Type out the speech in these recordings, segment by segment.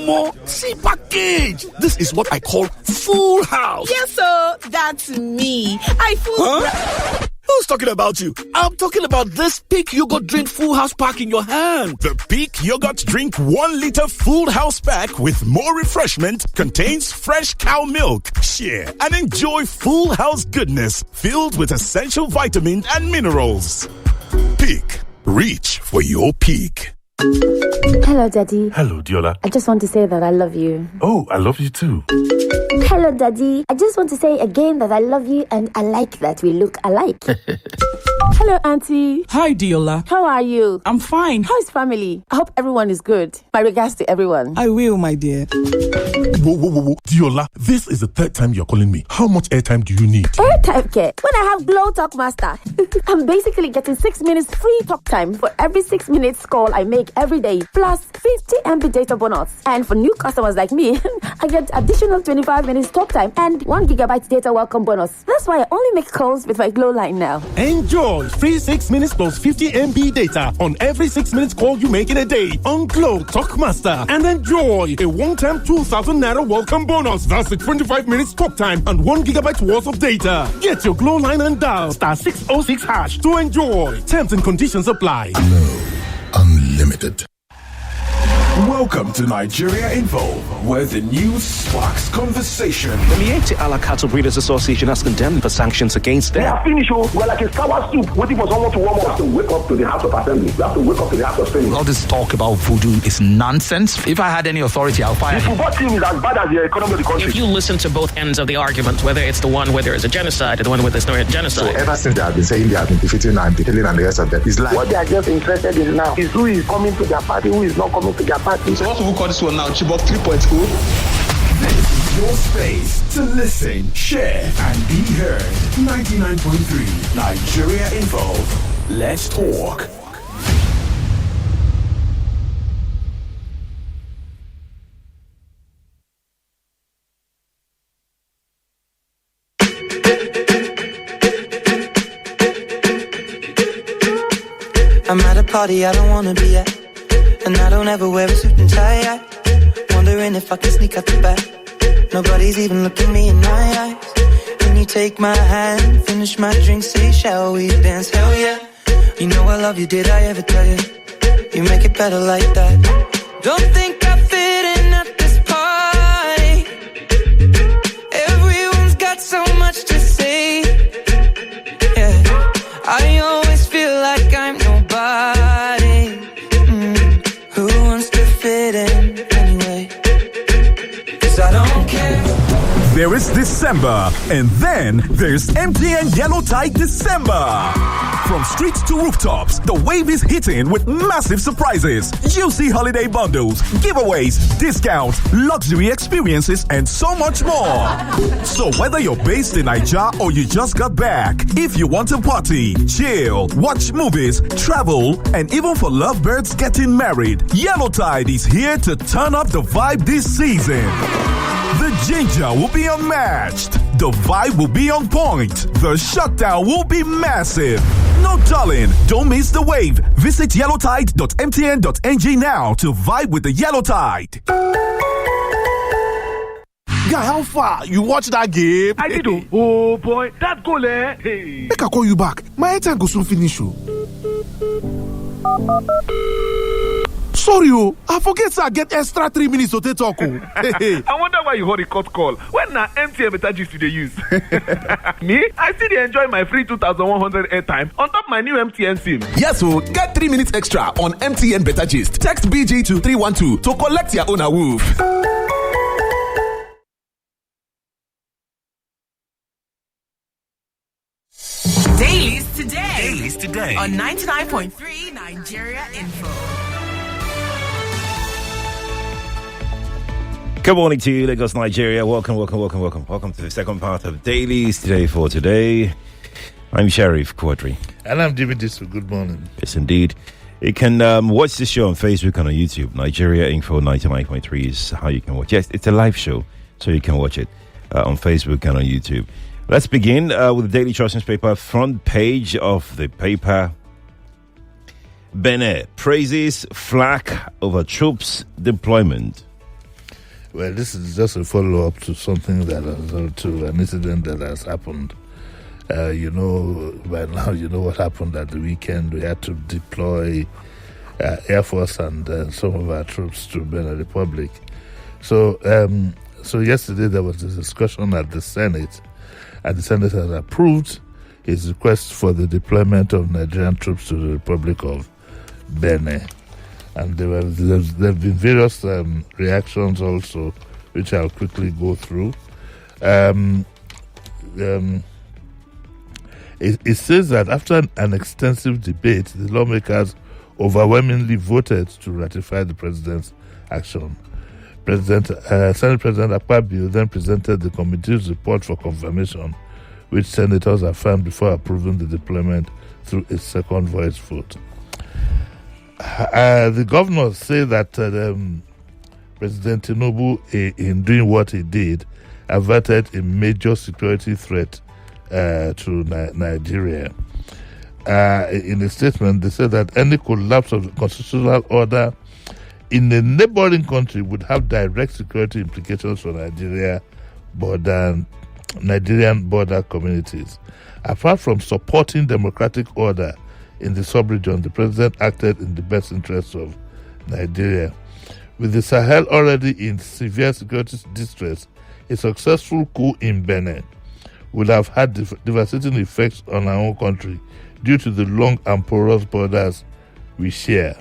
Omo, see package. This is what I call full house. Yes, sir. That's me. Who's talking about you? I'm talking about this Peak Yogurt Drink Full House Pack in your hand. The Peak Yogurt Drink 1 liter Full House Pack with more refreshment contains fresh cow milk. Share and enjoy full house goodness filled with essential vitamins and minerals. Peak. Reach for your peak. Hello, Daddy. Hello, Diola. I just want to say that I love you. Oh, I love you too. Hello, Daddy. I just want to say again that I love you and I like that we look alike. Hello, Auntie. Hi, Diola. How are you? I'm fine. How's family? I hope everyone is good. My regards to everyone. I will, my dear. Whoa. Diola, this is the third time you're calling me. How much airtime do you need? Airtime care. When I have Glow Talk Master, I'm basically getting 6 minutes free talk time for every 6 minutes call I make every day, plus 50 MB data bonus. And for new customers like me, I get additional 25 minutes talk time and 1 gigabyte data welcome bonus. That's why I only make calls with my Glow line now. Enjoy free 6 minutes plus 50 MB data on every 6 minutes call you make in a day on Glow Talk Master, and enjoy a one-time 2,000 naira welcome bonus. That's the 25 minutes talk time and 1 gigabyte worth of data. Get your Glow line and dial *606# to enjoy. Terms and conditions apply. Glow Unlimited. Welcome to Nigeria Info, where the news sparks conversation. The Mieti Ala Cattle Breeders Association has condemned the sanctions against them. They are finished. We're like a sour soup waiting for someone to warm up. We have to wake up to the House of Assembly. We have to wake up to the House of Senate. All this talk about voodoo is nonsense. If I had any authority, I'll fire him. The football team is as bad as the economy of the country. If you listen to both ends of the argument, whether it's the one where there is a genocide or the one where there's no genocide. So ever since they have been saying they have been defeating and killing and the rest of them, it's like what they are just interested in now is who is coming to their party, who is not coming to their party. So what people call this one now, Chibok 3.0. This is your space to listen, share, and be heard. 99.3 Nigeria Info. Let's talk. I'm at a party I don't wanna be at, and I don't ever wear a suit and tie. Wondering if I can sneak out the back. Nobody's even looking me in my eyes. Can you take my hand, finish my drink, say shall we dance? Hell yeah. You know I love you, did I ever tell you? You make it better like that. Don't think I fit in at this party. Everyone's got so much to say. Yeah, I always feel like I'm nobody. Who wants to fit in anyway? 'Cause I don't care. There is December, and then there's MTN Yellow Tide December. From streets to rooftops, the wave is hitting with massive surprises, juicy holiday bundles, giveaways, discounts, luxury experiences, and so much more. So whether you're based in Nigeria or you just got back, if you want to party, chill, watch movies, travel, and even for lovebirds getting married, Yellow Tide is here to turn up the vibe this season. The ginger will be unmatched. The vibe will be on point. The shutdown will be massive. No darling, don't miss the wave. Visit yellowtide.mtn.ng now to vibe with the Yellow Tide. Guy, how far? You watch that game? I did. Oh boy, that goal, eh? Hey. Make I call you back. My airtime go soon finish. Sorry, I forget I get extra 3 minutes to talk. I wonder why you hold a cut call. When na MTN better gist you dey use. Me, I still dey enjoy my free 2,100 airtime on top my new MTN SIM. Yes, so get 3 minutes extra on MTN Better Gist. Text BG to 312 to collect your own awoof. Dailies today on 99.3 Nigeria Info. Good morning to you, Lagos, Nigeria. Welcome to the second part of Dailies Today for today. I'm Sheriff Quadry. And I'm Jimi Disu. Good morning. Yes, indeed. You can watch this show on Facebook and on YouTube. Nigeria Info 99.3 is how you can watch. Yes, it's a live show, so you can watch it on Facebook and on YouTube. Let's begin with the Daily Trust newspaper front page of the paper. Benin praises Flak over troops deployment. Well, this is just a follow-up to something to an incident that has happened. By now, you know what happened at the weekend. We had to deploy Air Force and some of our troops to Benin Republic. So yesterday there was a discussion at the Senate, and the Senate has approved his request for the deployment of Nigerian troops to the Republic of Benin. And there have been various reactions also, which I'll quickly go through. It says that after an extensive debate, the lawmakers overwhelmingly voted to ratify the president's action. Senate President Akpabio then presented the committee's report for confirmation, which senators affirmed before approving the deployment through a second voice vote. The governors say that President Tinubu, in doing what he did, averted a major security threat to Nigeria. In a statement, they said that any collapse of the constitutional order in a neighboring country would have direct security implications for Nigerian border communities. Apart from supporting democratic order in the sub-region, the president acted in the best interests of Nigeria. With the Sahel already in severe security distress, a successful coup in Benin would have had devastating effects on our own country due to the long and porous borders we share.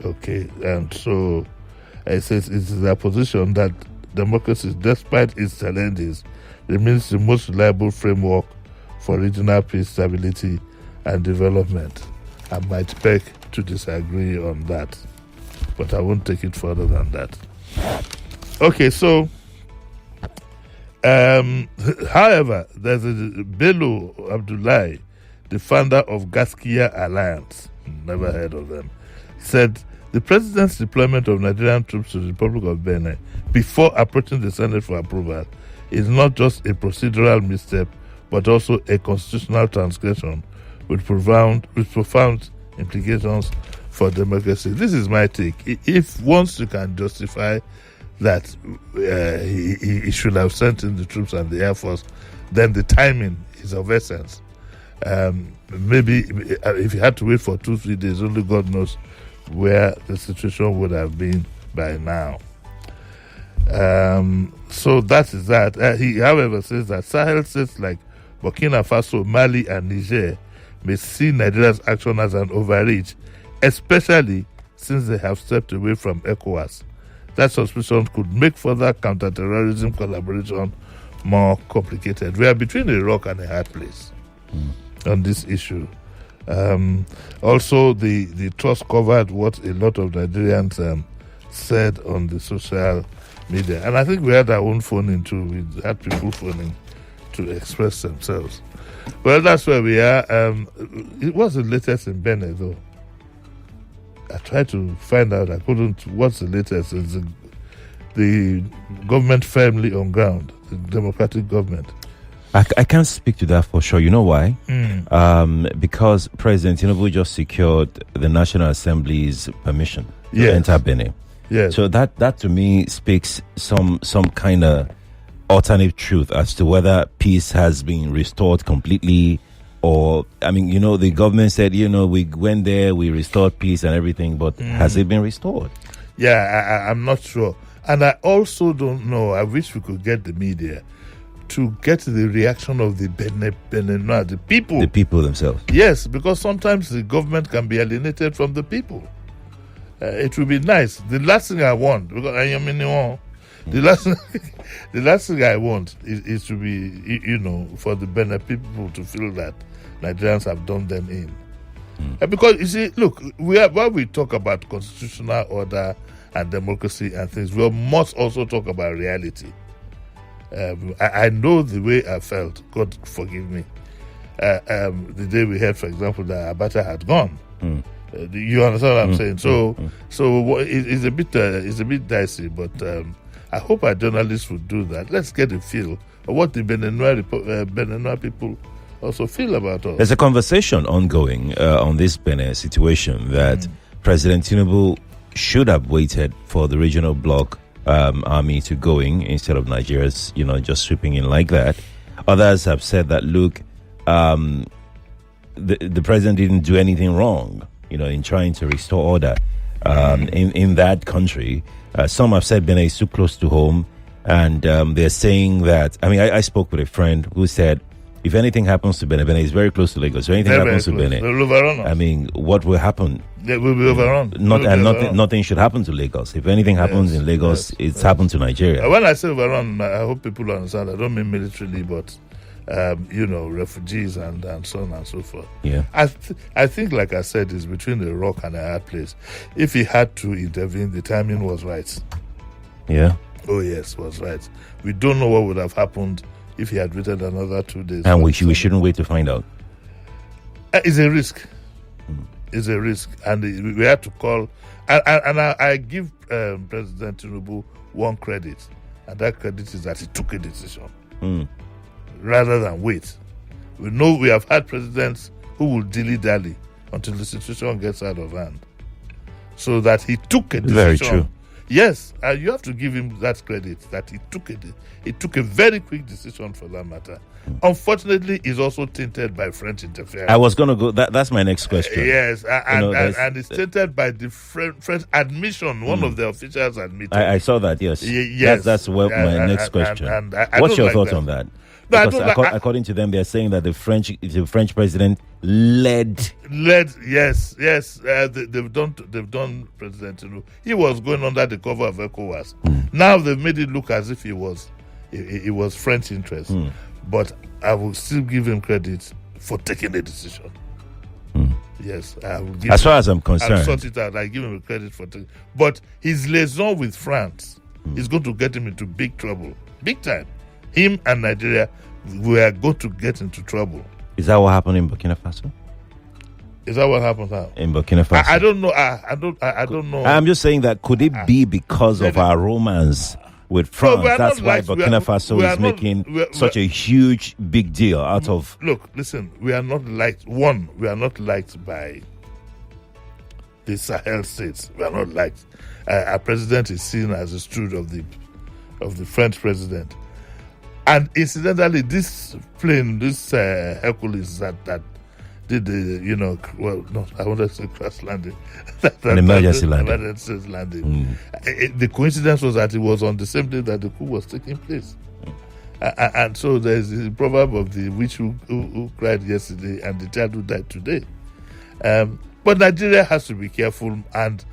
Okay, and so it says it is a position that democracy, despite its challenges, remains the most reliable framework for regional peace, stability, and development. I might beg to disagree on that, but I won't take it further than that. Okay, so, however, there's a Bello Abdullahi, the founder of Gaskia Alliance, never heard of them, said the president's deployment of Nigerian troops to the Republic of Benin before approaching the Senate for approval is not just a procedural misstep, but also a constitutional transgression with profound implications for democracy. This is my take. If once you can justify that he should have sent in the troops and the Air Force, then the timing is of essence. Maybe if you had to wait for 2-3 days, only God knows where the situation would have been by now. So that is that. He, however, says that Sahel states like Burkina Faso, Mali, and Niger may see Nigeria's action as an overreach, especially since they have stepped away from ECOWAS. That suspicion could make further counter-terrorism collaboration more complicated. We are between a rock and a hard place on this issue. Also, the trust covered what a lot of Nigerians said on the social media. And I think we had our own phoning too. We had people phoning to express themselves. Well, that's where we are. It was the latest in Benin, though. I tried to find out. I couldn't. What's the latest? Is the government firmly on ground, the democratic government. I can't speak to that for sure. You know why? Because President Tinubu just secured the National Assembly's permission to enter Benin. Yes. So that to me speaks some kind of alternate truth as to whether peace has been restored completely, or the government said we went there, we restored peace and everything, but has it been restored? Yeah, I'm not sure, and I also don't know. I wish we could get the media to get the reaction of the Beninois, the people. The people themselves. Yes, because sometimes the government can be alienated from the people. It would be nice. The last thing I want, because I am in the last thing I want is to be, for the Benin people to feel that Nigerians have done them in. Because, you see, look, while we talk about constitutional order and democracy and things, we must also talk about reality. I know the way I felt, God forgive me, the day we heard, for example, that Abacha had gone. You understand what I'm saying? So it's a bit dicey, but I hope our journalists would do that. Let's get a feel of what the Beninois people also feel about us. There's a conversation ongoing on this Benin situation that President Tinubu should have waited for the regional bloc army to going instead of Nigeria's, just sweeping in like that. Others have said that, look, the president didn't do anything wrong, in trying to restore order in that country. Some have said Benin is too close to home, and they're saying that. I mean, I spoke with a friend who said, if anything happens to Benin, Benin is very close to Lagos. If anything happens to Benin, I mean, what will happen? They will be overrun. Nothing should happen to Lagos. If anything happens in Lagos, it's happened to Nigeria. When I say overrun, I hope people understand. I don't mean militarily, but refugees and so on and so forth. Yeah, I think, like I said, it's between a rock and a hard place. If he had to intervene, the timing was right. Yeah. Oh yes, was right. We don't know what would have happened if he had waited another 2 days. And we shouldn't wait to find out. It's a risk. It's a risk, and we had to call. And I give President Tinubu one credit, and that credit is that he took a decision rather than wait. We know we have had presidents who will dilly-dally until the situation gets out of hand. So that he took a decision. Very true. Yes, you have to give him that credit, that he took a very quick decision for that matter. Unfortunately, it's also tainted by French interference. I was going to go, that's my next question. Yes, and it's tainted by the French admission. One of the officials admitted. I saw that, yes. Yes. That's my next question. And what's your thoughts on that? No, because according to them, they're saying that the French president led. Yes. They've done President Tinubu. He was going under the cover of ECOWAS. Now they've made it look as if it was French interest. But I will still give him credit for taking a decision. Yes, I will give. As far as I'm concerned, I'll sort it out. I give him credit for taking. But his liaison with France is going to get him into big trouble, big time. Him and Nigeria, we are going to get into trouble. Is that what happened in Burkina Faso? Is that what happened now? In Burkina Faso? I don't know. I don't know. I'm just saying that could it be because of our romance with France? No, that's why Burkina Faso is making such a huge big deal out of. Look, listen. We are not liked. One, we are not liked by the Sahel states. We are not liked. Our president is seen as a stooge of the French president. And incidentally, this plane, this Hercules that did the, I wanted to say crash landing. An emergency landing. Emergency landing. The coincidence was that it was on the same day that the coup was taking place. And so there's the proverb of the witch who cried yesterday and the child who died today. But Nigeria has to be careful, and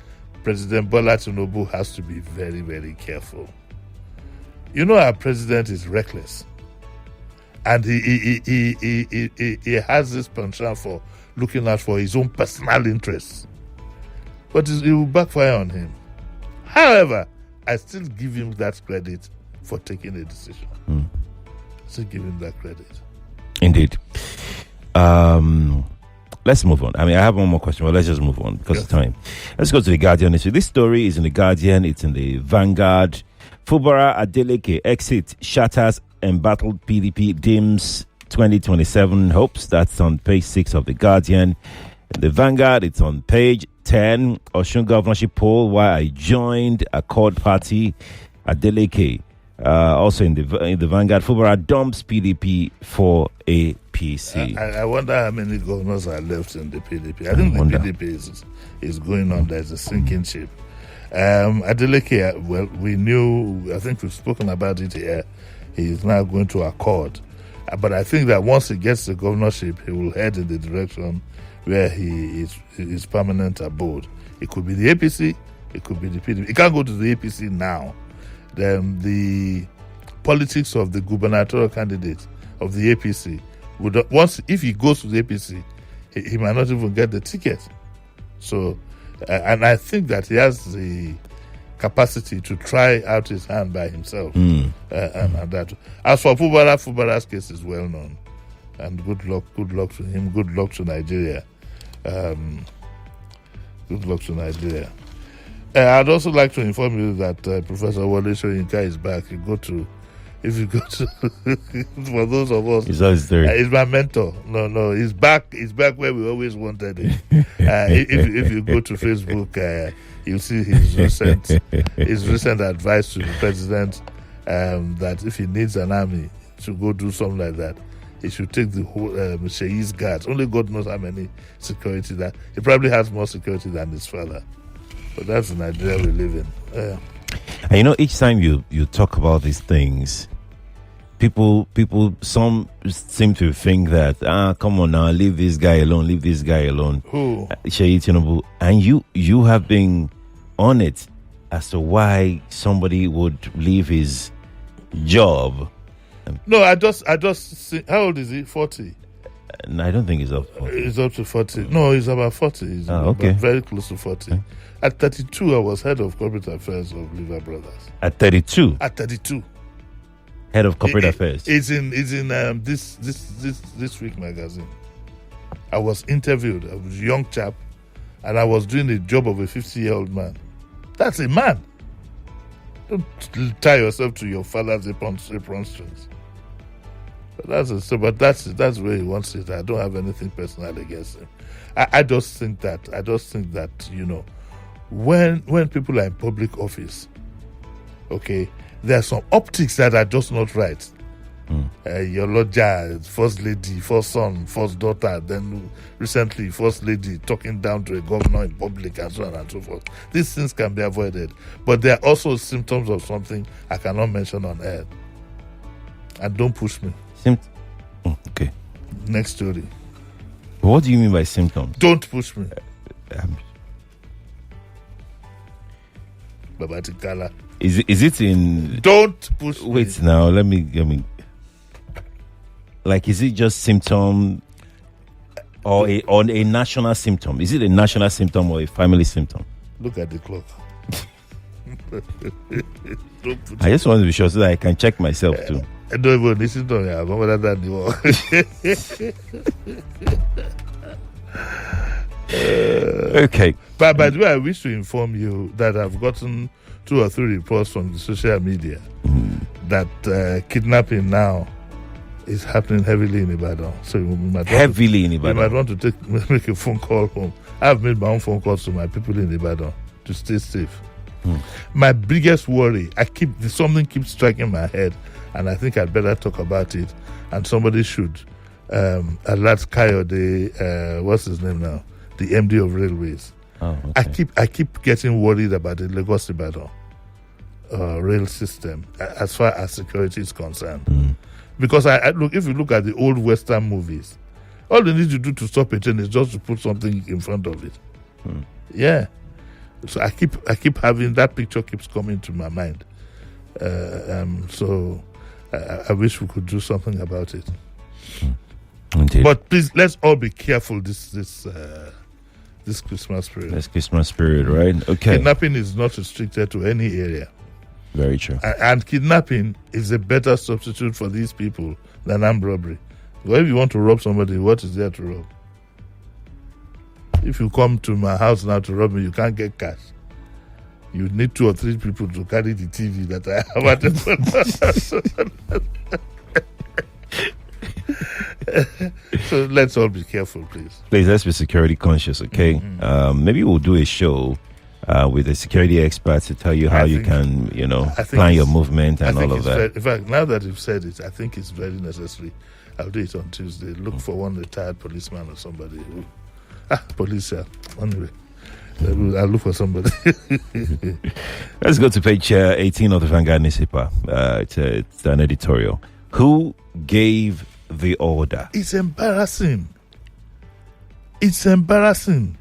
President Bola Tinubu has to be very, very careful. Our president is reckless, and he has this penchant for looking out for his own personal interests, but it will backfire on him. However, I still give him that credit for taking a decision. Still give him that credit. Indeed. Let's move on. I mean, I have one more question, but let's just move on because of time. Let's go to the Guardian. This story is in the Guardian. It's in the Vanguard. Fubara Adeleke exit shatters embattled PDP dims 2027 hopes. That's on page 6 of the Guardian. In the Vanguard, it's on page 10. Osun governorship poll, why I joined Accord Party. Adeleke. Also in the Vanguard, Fubara dumps PDP for APC. I wonder how many governors are left in the PDP. I think the PDP is going on. There's a sinking ship. Adeleke, well, we knew, I think we've spoken about it here, he is now going to Accord. But I think that once he gets the governorship, he will head in the direction where he is permanent abode. It could be the APC, it could be the PDP. He can't go to the APC now. Then the politics of the gubernatorial candidate of the APC, if he goes to the APC, he might not even get the ticket. So, and I think that he has the capacity to try out his hand by himself. And that. As for Fubara's case is well known. And good luck to him. Good luck to Nigeria. Good luck to Nigeria. I'd also like to inform you that Professor Wole Soyinka is back. You go to If you go to, for those of us, he's my mentor. No, he's back. He's back where we always wanted him. If you go to Facebook, you'll see his recent advice to the president that if he needs an army to go do something like that, he should take the whole Shei's guards. Only God knows how many security that he probably has more security than his father. But that's the Nigeria we live in. And each time you talk about these things, people some seem to think that come on now, leave this guy alone. Who? Sheyi Tinubu. And you have been on it as to why somebody would leave his job. No, I just see, how old is he? 40. I don't think he's up to 40. He's up to 40. No, he's about 40. He's okay. Very close to 40. Okay. At 32, I was head of corporate affairs of Liver Brothers. At 32? At 32. Head of corporate affairs. It's in this week magazine. I was interviewed. I was a young chap, and I was doing the job of a 50-year-old man. That's a man. Don't tie yourself to your father's apron strings. But that's where he wants it. I don't have anything personal against him. I just think that when people are in public office, okay, there are some optics that are just not right. Your lodger, first lady, first son, first daughter, then recently first lady talking down to a governor in public and so on and so forth. These things can be avoided, but there are also symptoms of something I cannot mention on air. And don't push me. Okay. Next story. What do you mean by symptoms? Don't push me. Babatikala. Is it in? Don't push me. Wait now. Let me. Like, is it just symptom, or a national symptom? Is it a national symptom or a family symptom? Look at the clock. I just want to be sure so that I can check myself too. I don't even listen to me. I'm more than anymore. Okay. But by the way, I wish to inform you that I've gotten 2 or 3 reports from the social media that kidnapping now is happening heavily in Ibadan. So you might in Ibadan. You might want to make a phone call home. I've made my own phone calls to my people in Ibadan to stay safe. My biggest worry, something keeps striking my head, and I think I'd better talk about it. And somebody should alert Kayode, what's his name now? The MD of Railways. Oh, okay. I keep getting worried about the Lagos Ibadan rail system as far as security is concerned. Because if you look at the old Western movies, all they need to do to stop a train is just to put something in front of it. Yeah. So I keep having that picture keeps coming to my mind. So I wish we could do something about it. Indeed. But please, let's all be careful this Christmas period. This Christmas period, right? Okay. Kidnapping is not restricted to any area. Very true. And kidnapping is a better substitute for these people than armed robbery. Well, if you want to rob somebody, what is there to rob? If you come to my house now to rob me, you can't get cash. You need 2 or 3 people to carry the TV that I have at the So let's all be careful, please. Please, let's be security conscious, okay? Maybe we'll do a show with the security experts to tell you how you can, plan your movement and all of that. In fact, now that you've said it, I think it's very necessary. I'll do it on Tuesday. Look for one retired policeman or somebody who... police, anyway. I'll look for somebody. Let's go to page 18 of the Vanguard newspaper. It's an editorial. Who gave the order? It's embarrassing. It's embarrassing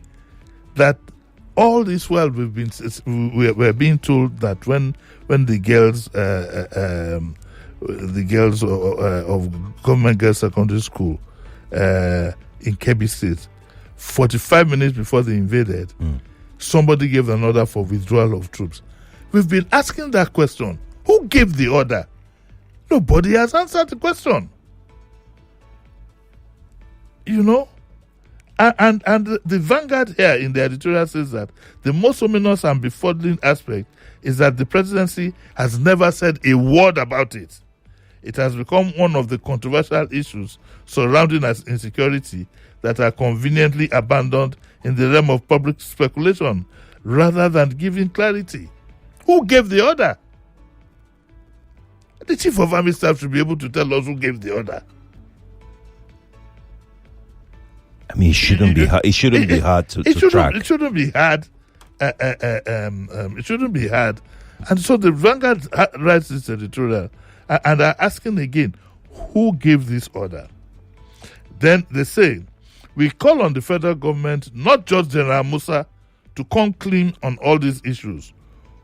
that all this while we're being told that when the girls of Government Girls Secondary School in Kebbi State, 45 minutes before they invaded, somebody gave an order for withdrawal of troops. We've been asking that question. Who gave the order? Nobody has answered the question. And the Vanguard here in the editorial says that the most ominous and befuddling aspect is that the presidency has never said a word about it. It has become one of the controversial issues surrounding us insecurity that are conveniently abandoned in the realm of public speculation rather than giving clarity. Who gave the order? The Chief of Army Staff should be able to tell us who gave the order. I mean, it shouldn't be hard. It shouldn't be hard to track. It shouldn't be hard. It shouldn't be hard. And so the Vanguard writes this editorial and are asking again, who gave this order? Then they say, we call on the federal government, not just General Musa, to come clean on all these issues.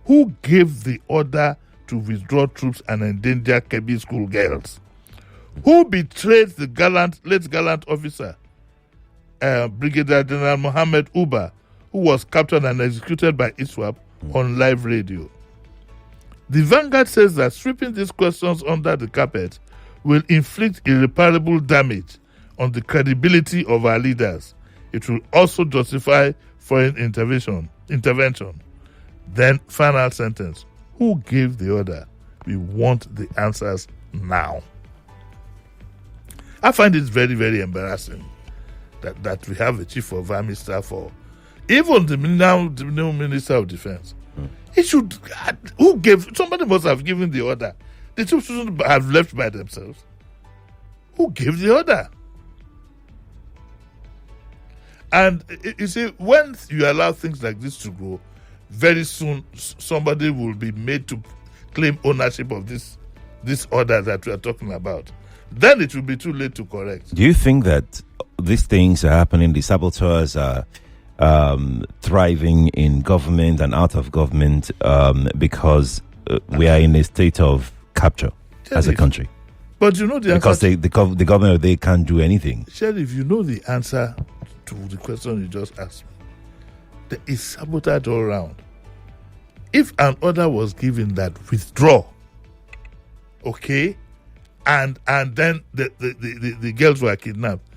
Who gave the order to withdraw troops and endanger Kebbi school girls? Who betrayed the late gallant officer, Brigadier General Mohammed Uba, who was captured and executed by ISWAP on live radio? The Vanguard says that sweeping these questions under the carpet will inflict irreparable damage on the credibility of our leaders. It will also justify foreign intervention. Then, final sentence. Who gave the order? We want the answers now. I find it very, very embarrassing that we have a Chief of Army Staff or even the new Minister of Defense. It should. Who gave? Somebody must have given the order. The troops shouldn't have left by themselves. Who gave the order? And you see, when you allow things like this to grow, very soon somebody will be made to claim ownership of this order that we are talking about. Then it will be too late to correct. Do you think that these things are happening? The saboteurs are thriving in government and out of government because we are in a state of capture as a country. But you know the because answer. Because the government, they can't do anything. Sheriff, you know the answer to the question you just asked me. There is sabotage all around. If an order was given that withdraw, okay, and then the girls were kidnapped,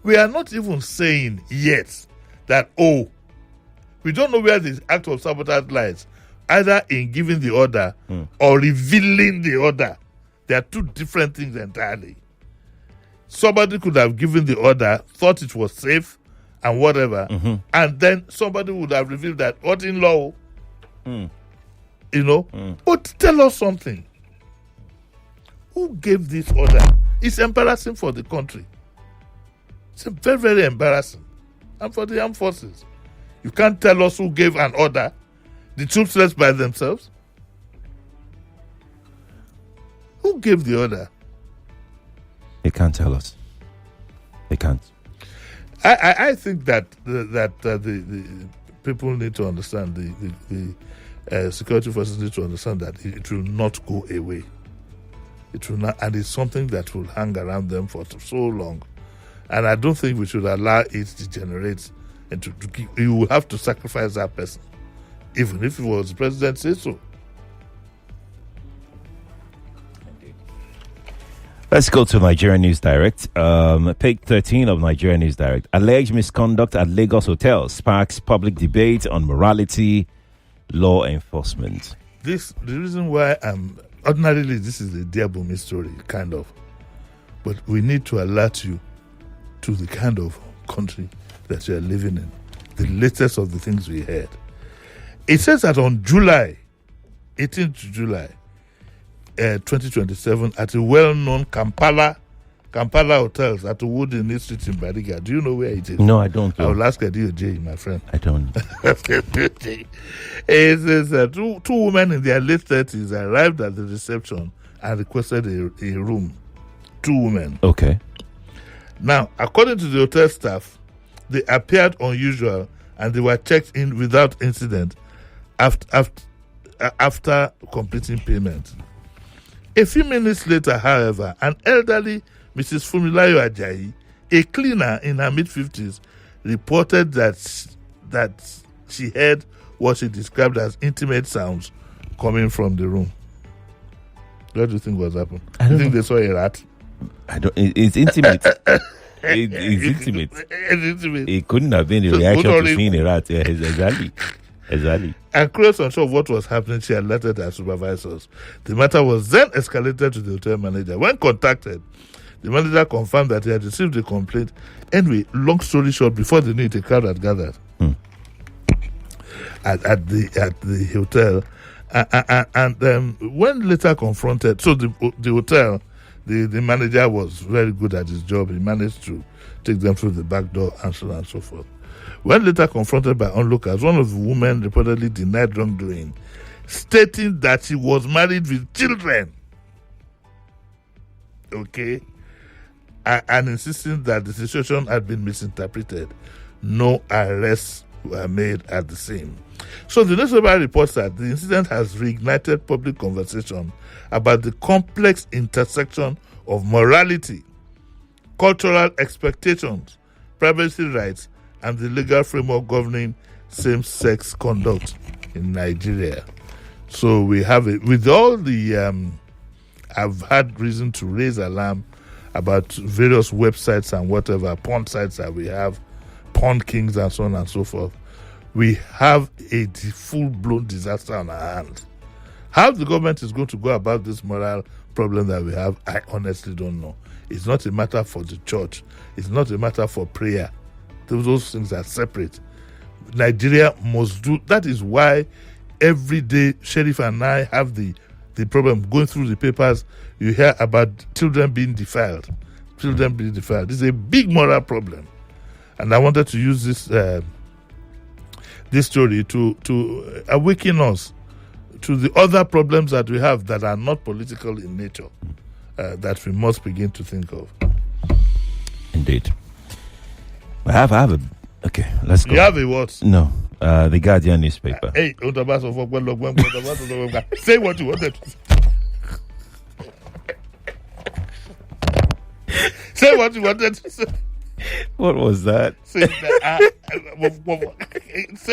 we are not even saying yet that, we don't know where this act of sabotage lies, either in giving the order or revealing the order. They are two different things entirely. Somebody could have given the order, thought it was safe and whatever, and then somebody would have revealed that, what in law? But tell us something. Who gave this order? It's embarrassing for the country. It's very, very embarrassing. And for the armed forces. You can't tell us who gave an order. The troops left by themselves. Who gave the order? They can't tell us. They can't. I think that the people need to understand, the security forces need to understand that it will not go away. It will not, and it's something that will hang around them for so long. And I don't think we should allow it to degenerate. And you will have to sacrifice that person, even if it was the president says so. Let's go to Nigeria News Direct. Page 13 of Nigeria News Direct. Alleged misconduct at Lagos hotel sparks public debate on morality, law enforcement. The reason why ordinarily this is a Diabumi story, kind of. But we need to alert you to the kind of country that you are living in. The latest of the things we heard. It says that on 18th July, 2027, at a well-known Kampala hotels at Woodin Street in Bariga. Do you know where it is? No, I don't know. I will ask DJ, my friend. I don't. It says two women in their late 30s arrived at the reception and requested a room. 2 women. Okay. Now, according to the hotel staff, they appeared unusual and they were checked in without incident after completing payment. A few minutes later, however, an elderly Mrs. Fumilayo Ajayi, a cleaner in her mid-50s, reported that she heard what she described as intimate sounds coming from the room. What do you think was happened? Do you think they saw a rat? I don't. It's intimate. It's intimate. It's intimate. It couldn't have been a reaction to seeing a rat. Yeah, exactly. Exactly. And curious unsure of what was happening, she alerted her supervisors. The matter was then escalated to the hotel manager. When contacted, the manager confirmed that he had received the complaint. Anyway, long story short, before they knew it, a crowd had gathered at the hotel. And when later confronted, so the hotel, the manager was very good at his job. He managed to take them through the back door and so on and so forth. When later confronted by onlookers, one of the women reportedly denied wrongdoing, stating that she was married with children. Okay? And insisting that the situation had been misinterpreted. No arrests were made at the scene. So the newspaper reports that the incident has reignited public conversation about the complex intersection of morality, cultural expectations, privacy rights, and the legal framework governing same-sex conduct in Nigeria. So we have it. With all the... I've had reason to raise alarm about various websites and whatever, porn sites that we have, porn kings and so on and so forth. We have a full-blown disaster on our hands. How the government is going to go about this moral problem that we have, I honestly don't know. It's not a matter for the church. It's not a matter for prayer. Those things are separate. Nigeria must do. That is why every day Sheriff and I have the problem going through the papers. You hear about children being defiled. Children being defiled. This is a big moral problem. And I wanted to use this story to awaken us to the other problems that we have that are not political in nature, that we must begin to think of. Indeed. I have a... Okay, let's go. You have a what? No, the Guardian newspaper. Say what you wanted to say. Say what you wanted to say. What was that? Say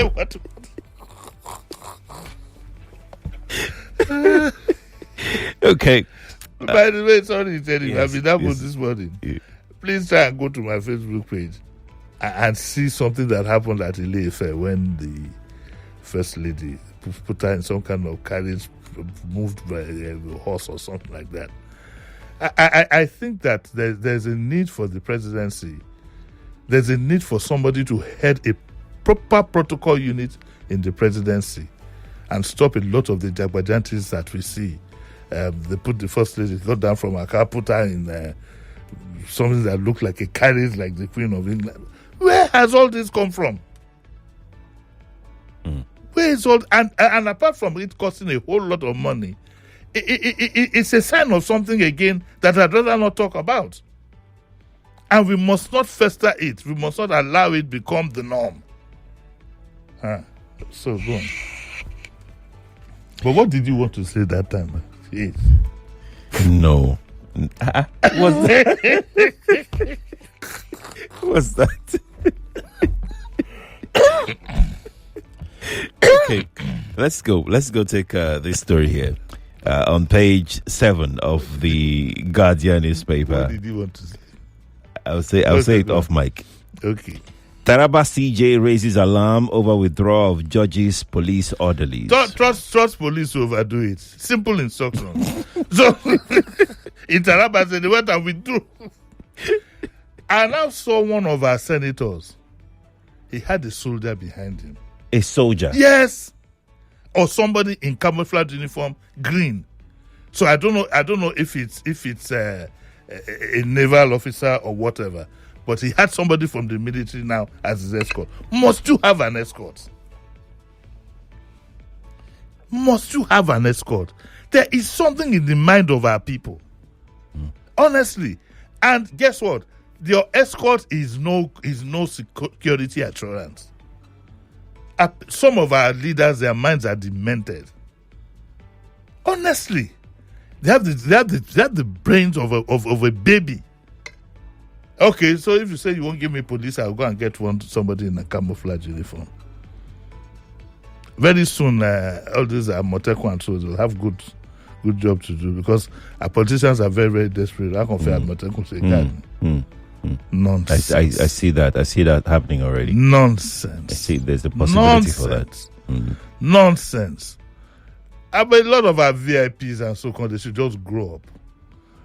what you Okay. By the way, sorry, Teddy, yes, I've been up this morning. Yeah. Please try and go to my Facebook page and see something that happened at Ile-Ife when the First Lady put her in some kind of carriage moved by a horse or something like that. I think that there's a need for the presidency. There's a need for somebody to head a proper protocol unit in the presidency and stop a lot of the jagbajantis that we see. They put the First Lady, got down from her car, put her in something that looked like a carriage, like the Queen of England. Where has all this come from? Where is all... And apart from it costing a whole lot of money, it's a sign of something again that I'd rather not talk about. And we must not fester it. We must not allow it become the norm. So go on. But what did you want to say that time? Yes. No. What's that? What's that? Okay, let's go take this story here. On page 7 of the Guardian newspaper. What did you want to say? I'll say it off mic. Okay. Taraba CJ raises alarm over withdrawal of judges' police orderlies. Trust police to overdo it. Simple instructions. So in Taraba, they went and withdrew. I now saw one of our senators. He had a soldier behind him. A soldier? Yes. Or somebody in camouflage uniform, green. So I don't know if it's a naval officer or whatever. But he had somebody from the military now as his escort. Must you have an escort? Must you have an escort? There is something in the mind of our people. Honestly. And guess what? Your escort is no security assurance. Some of our leaders, their minds are demented. Honestly. They have the brains of a baby. Okay, so if you say you won't give me police, I'll go and get somebody in a camouflage uniform. Very soon, all these Motekwa and so they'll have good job to do because our politicians are very, very desperate. I confess Motekwa say Nonsense. I see that. I see that happening already. Nonsense. I see there's a possibility for that. Nonsense. I mean, a lot of our VIPs and so-called, they should just grow up.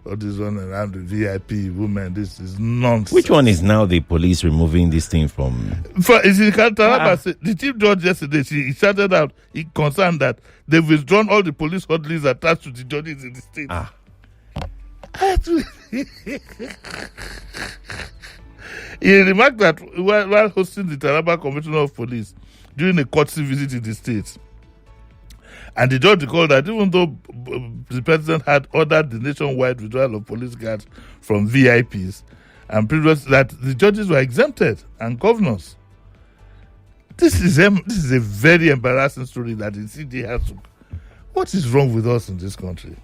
All this one around the VIP women, this is nonsense. Which one is now the police removing this thing from? The chief judge yesterday, he shouted out, he concerned that they've withdrawn all the police hotels attached to the judges in the state. He remarked that while hosting the Taraba Commissioner of Police during a courtesy visit in the state, and the judge recalled that even though the president had ordered the nationwide withdrawal of police guards from VIPs, and previously that the judges were exempted and governors. This is a very embarrassing story that the CJ has to. What is wrong with us in this country?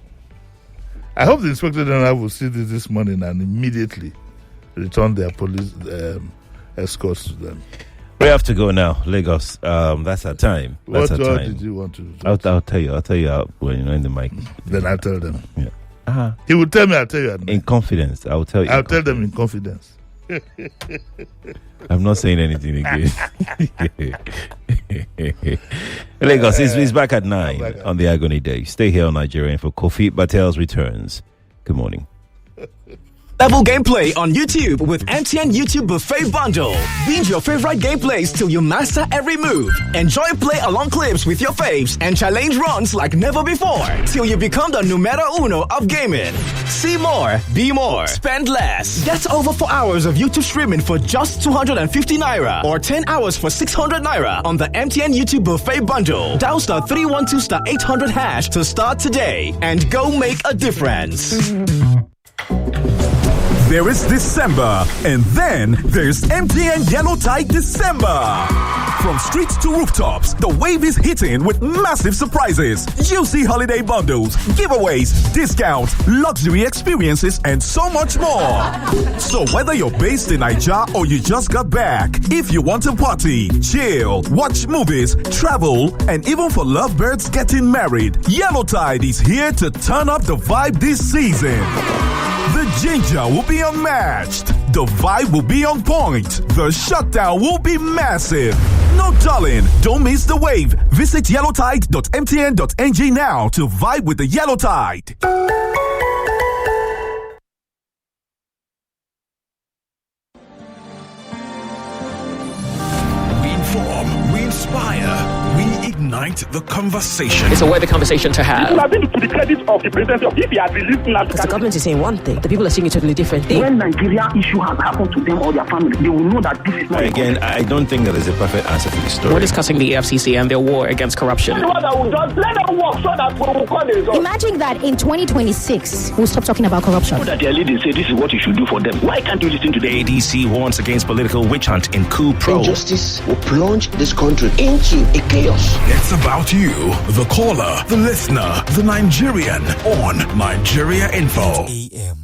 I hope the Inspector General will see this morning and immediately return their police escorts to them. We have to go now, Lagos. That's our time. That's What our time. did you want to do? I'll tell you. I'll tell you when you're in the mic. Then I'll tell them. Yeah. He will tell me. I'll tell you. In confidence. I'll tell you. I'll tell them in confidence. I'm not saying anything again. Lagos is back at 9 on the Agony Day. Stay here on Nigeria for Kofi Batel's returns. Good morning. Level gameplay on YouTube with MTN YouTube Buffet Bundle. Binge your favorite gameplays till you master every move. Enjoy play-along clips with your faves and challenge runs like never before till you become the numero uno of gaming. See more, be more, spend less. Get over 4 hours of YouTube streaming for just 250 Naira or 10 hours for 600 Naira on the MTN YouTube Buffet Bundle. Dial *312*800 hash to start today and go make a difference. There is December, and then there's MTN Yellow Tide December. From streets to rooftops, the wave is hitting with massive surprises, juicy holiday bundles, giveaways, discounts, luxury experiences, and so much more. So whether you're based in Nigeria or you just got back, if you want to party, chill, watch movies, travel, and even for lovebirds getting married, Yellow Tide is here to turn up the vibe this season. The ginger will be unmatched. The vibe will be on point. The shutdown will be massive. No darling, don't miss the wave. Visit yellowtide.mtn.ng now to vibe with the Yellow Tide. We inform, we inspire, we ignite the conversation. It's a worthy conversation to have. It would have been to the credit of the presidency of if he had released Because the government is saying one thing, the people are saying a totally different thing. When Nigeria issue has happened to them or their family, they will know that this is not. Again, I don't think there is a perfect answer to this story. We're discussing the EFCC and their war against corruption. Let them work so that we will call the result. Imagine that in 2026, we'll stop talking about corruption. That their leaders say this is what you should do for them. Why can't you listen to them? ADC warns against political witch hunt in coup pro. Injustice will plunge this country into a chaos. It's about you, the caller, the listener, the Nigerian on Nigeria Info. AM.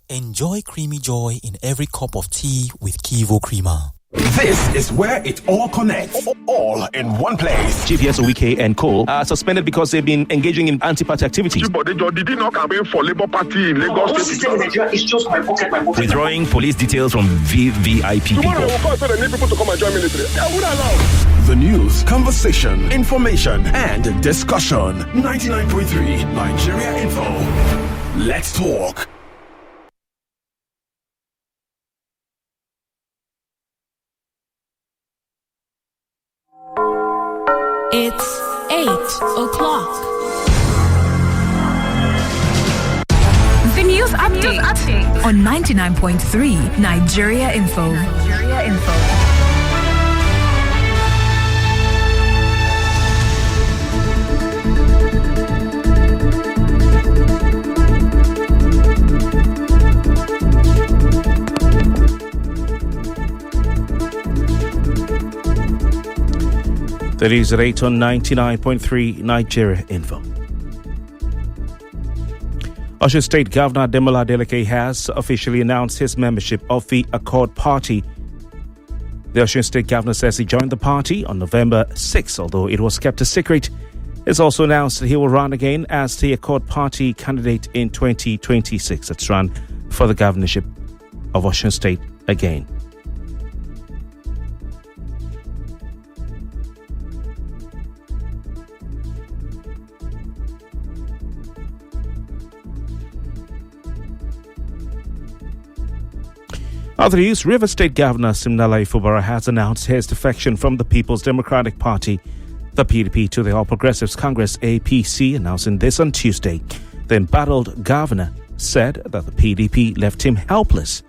Enjoy creamy joy in every cup of tea with Kivo Creamer. This is where it all connects, all in one place. GPS, Weekday, and Co. are suspended because they've been engaging in anti-party activities. Did he not campaign for Labour Party in Lagos State? It's just my pocket. Withdrawing police details from VVIP people. Tomorrow we'll call so they need people to come and join military. The news, conversation, information, and discussion. 99.3 Nigeria Info. Let's talk. It's 8 o'clock. The news update on 99.3 Nigeria Info. That is at 8 on 99.3 Nigeria Info. Osun State Governor Demola Adeleke has officially announced his membership of the Accord Party. The Osun State Governor says he joined the party on November 6, although it was kept a secret. It's also announced that he will run again as the Accord Party candidate in 2026. That's run for the governorship of Osun State again. Other news, River State Governor Siminalayi Fubara has announced his defection from the People's Democratic Party, the PDP, to the All Progressives Congress, APC, announcing this on Tuesday. The embattled governor said that the PDP left him helpless